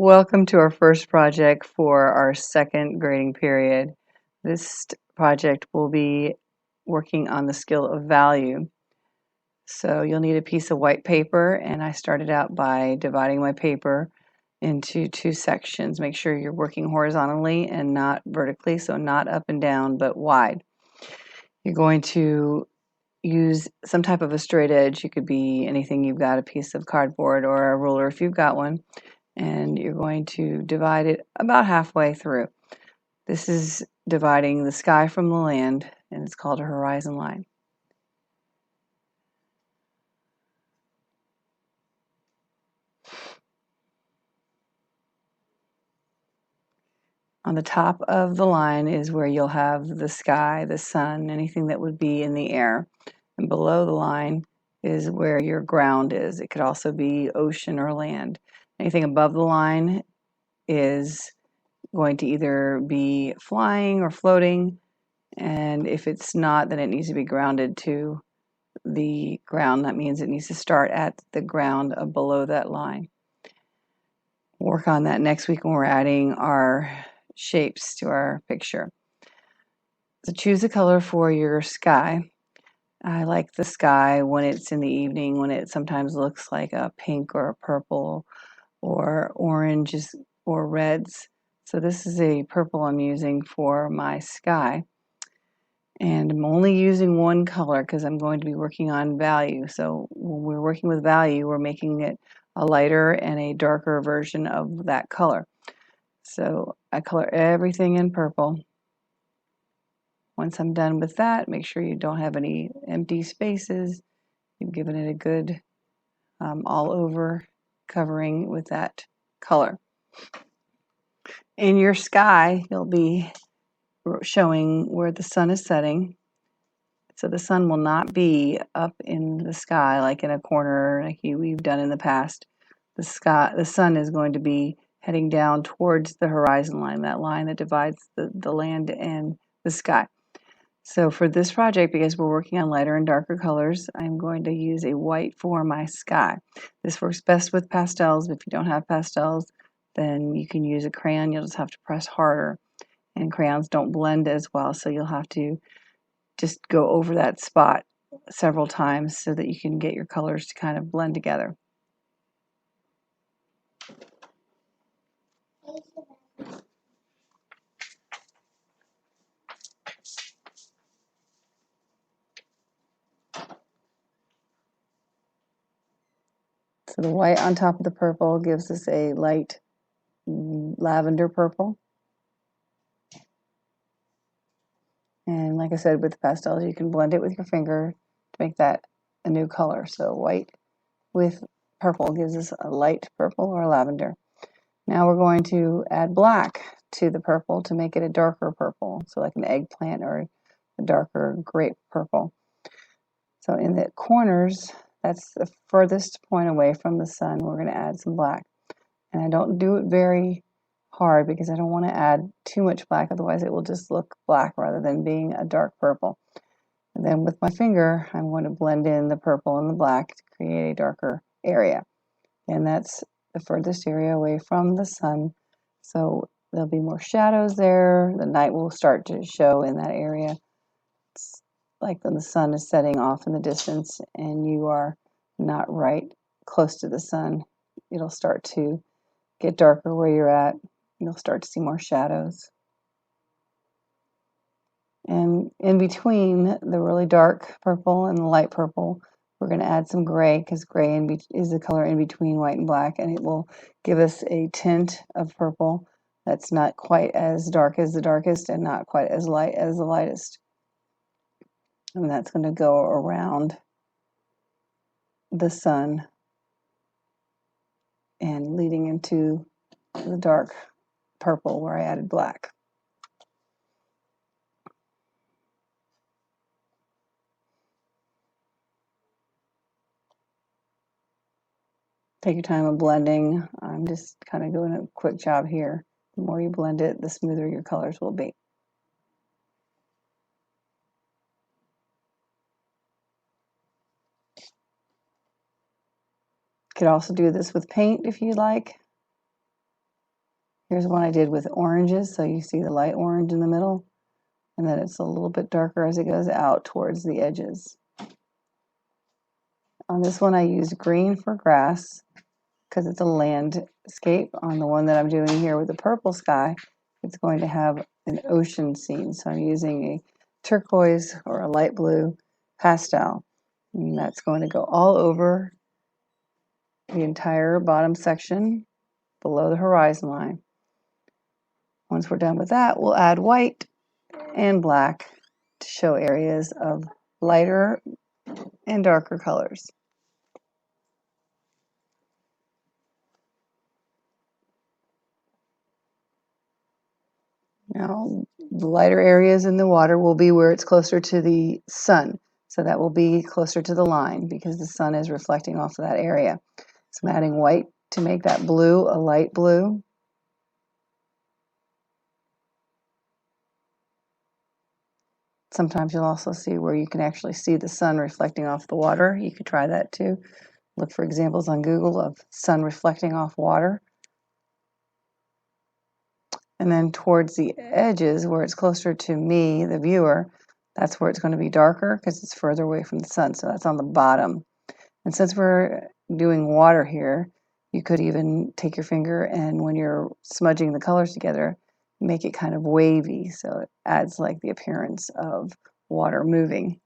Welcome to our first project for our second grading period. This project will be working on the skill of value. So you'll need a piece of white paper, and I started out by dividing my paper into two sections. Make sure you're working horizontally and not vertically, so not up and down, but wide. You're going to use some type of a straight edge. It could be anything you've got, a piece of cardboard or a ruler if you've got one. And you're going to divide it about halfway through. This is dividing the sky from the land, and it's called a horizon line. On the top of the line is where you'll have the sky, the sun, anything that would be in the air. And below the line is where your ground is. It could also be ocean or land. Anything above the line is going to either be flying or floating, and if it's not, then it needs to be grounded to the ground. That means it needs to start at the ground below that line. We'll work on that next week when we're adding our shapes to our picture. So choose a color for your sky. I like the sky when it's in the evening, when it sometimes looks like a pink or a purple or oranges or reds. So this is a purple I'm using for my sky. And I'm only using one color because I'm going to be working on value. So when we're working with value, we're making it a lighter and a darker version of that color. So I color everything in purple. Once I'm done with that, make sure you don't have any empty spaces. You've given it a good all over covering with that color. In your sky, you'll be showing where the sun is setting. So the sun will not be up in the sky like in a corner like we've done in the past. The sun is going to be heading down towards the horizon line, that line that divides the land and the sky. So for this project, because we're working on lighter and darker colors, I'm going to use a white for my sky. This works best with pastels. If you don't have pastels, then you can use a crayon. You'll just have to press harder. And crayons don't blend as well, so you'll have to just go over that spot several times so that you can get your colors to kind of blend together. So the white on top of the purple gives us a light lavender purple. And like I said, with the pastels, you can blend it with your finger to make that a new color. So white with purple gives us a light purple or lavender. Now we're going to add black to the purple to make it a darker purple, so like an eggplant or a darker grape purple. So in the corners, that's the furthest point away from the sun, we're going to add some black. And I don't do it very hard because I don't want to add too much black, otherwise it will just look black rather than being a dark purple. And then with my finger, I'm going to blend in the purple and the black to create a darker area. And that's the furthest area away from the sun. So there'll be more shadows there. The night will start to show in that area. It's like when the sun is setting off in the distance and you are not right close to the sun. It'll start to get darker where you're at. You'll start to see more shadows. And in between the really dark purple and the light purple, we're going to add some gray, because gray is the color in between white and black, and it will give us a tint of purple that's not quite as dark as the darkest and not quite as light as the lightest. And that's going to go around the sun and leading into the dark purple where I added black. Take your time of blending. I'm just kind of doing a quick job here. The more you blend it, the smoother your colors will be. You could also do this with paint if you like. Here's one I did with oranges, so you see the light orange in the middle, and then it's a little bit darker as it goes out towards the edges. On this one I used green for grass because it's a landscape. On the one that I'm doing here with the purple sky, it's going to have an ocean scene. So I'm using a turquoise or a light blue pastel. And that's going to go all over the entire bottom section below the horizon line. Once we're done with that, we'll add white and black to show areas of lighter and darker colors. Now, the lighter areas in the water will be where it's closer to the sun. So that will be closer to the line because the sun is reflecting off of that area. So I'm adding white to make that blue a light blue. Sometimes you'll also see where you can actually see the sun reflecting off the water. You could try that too. Look for examples on Google of sun reflecting off water. And then towards the edges, where it's closer to me, the viewer, that's where it's going to be darker because it's further away from the sun. So that's on the bottom. And since we're doing water here, you could even take your finger and when you're smudging the colors together, make it kind of wavy. So it adds like the appearance of water moving.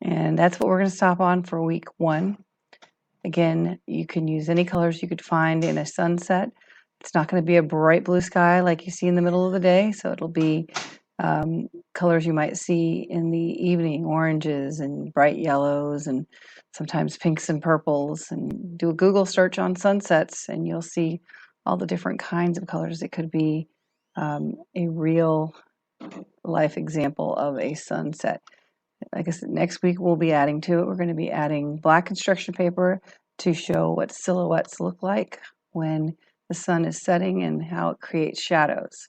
And that's what we're going to stop on for week 1. Again, you can use any colors you could find in a sunset. It's not going to be a bright blue sky like you see in the middle of the day, so it'll be colors you might see in the evening, oranges and bright yellows and sometimes pinks and purples. And do a Google search on sunsets and you'll see all the different kinds of colors. It could be a real life example of a sunset. Like I said, next week we'll be adding to it. We're going to be adding black construction paper to show what silhouettes look like when the sun is setting and how it creates shadows.